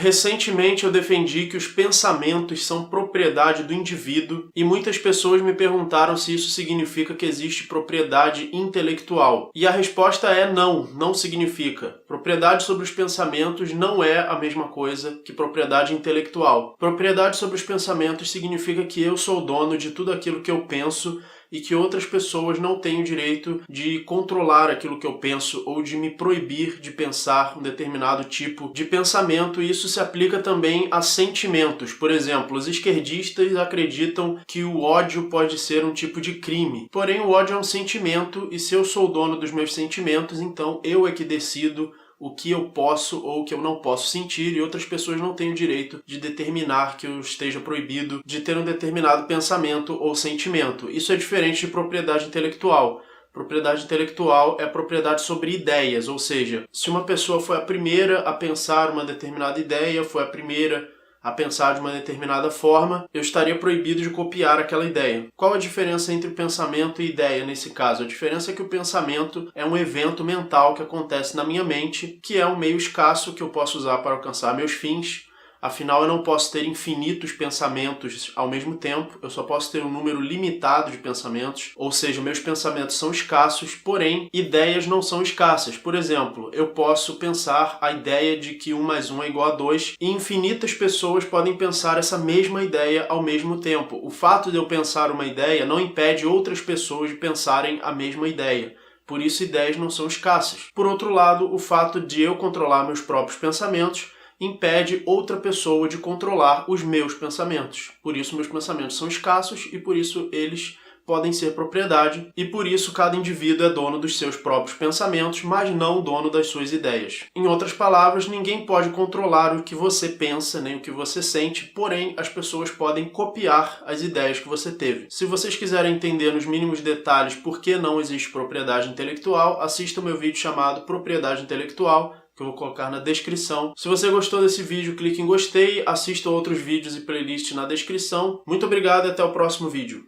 Recentemente eu defendi que os pensamentos são propriedade do indivíduo e muitas pessoas me perguntaram se isso significa que existe propriedade intelectual. E a resposta é não, não significa. Propriedade sobre os pensamentos não é a mesma coisa que propriedade intelectual. Propriedade sobre os pensamentos significa que eu sou dono de tudo aquilo que eu penso e que outras pessoas não têm o direito de controlar aquilo que eu penso ou de me proibir de pensar um determinado tipo de pensamento, e isso se aplica também a sentimentos. Por exemplo, os esquerdistas acreditam que o ódio pode ser um tipo de crime. Porém, o ódio é um sentimento e se eu sou dono dos meus sentimentos, então eu é que decido o que eu posso ou o que eu não posso sentir, e outras pessoas não têm o direito de determinar que eu esteja proibido de ter um determinado pensamento ou sentimento. Isso é diferente de propriedade intelectual. Propriedade intelectual é propriedade sobre ideias, ou seja, se uma pessoa foi a primeira a pensar uma determinada ideia, foi a primeira a pensar de uma determinada forma, eu estaria proibido de copiar aquela ideia. Qual a diferença entre pensamento e ideia nesse caso? A diferença é que o pensamento é um evento mental que acontece na minha mente, que é um meio escasso que eu posso usar para alcançar meus fins. Afinal, eu não posso ter infinitos pensamentos ao mesmo tempo, eu só posso ter um número limitado de pensamentos, ou seja, meus pensamentos são escassos, porém, ideias não são escassas. Por exemplo, eu posso pensar a ideia de que 1 mais 1 é igual a 2, e infinitas pessoas podem pensar essa mesma ideia ao mesmo tempo. O fato de eu pensar uma ideia não impede outras pessoas de pensarem a mesma ideia. Por isso, ideias não são escassas. Por outro lado, o fato de eu controlar meus próprios pensamentos impede outra pessoa de controlar os meus pensamentos. Por isso meus pensamentos são escassos e por isso eles podem ser propriedade, e por isso cada indivíduo é dono dos seus próprios pensamentos, mas não dono das suas ideias. Em outras palavras, ninguém pode controlar o que você pensa, nem o que você sente, porém as pessoas podem copiar as ideias que você teve. Se vocês quiserem entender nos mínimos detalhes por que não existe propriedade intelectual, assista o meu vídeo chamado Propriedade Intelectual, que eu vou colocar na descrição. Se você gostou desse vídeo, clique em gostei, assista outros vídeos e playlists na descrição. Muito obrigado e até o próximo vídeo.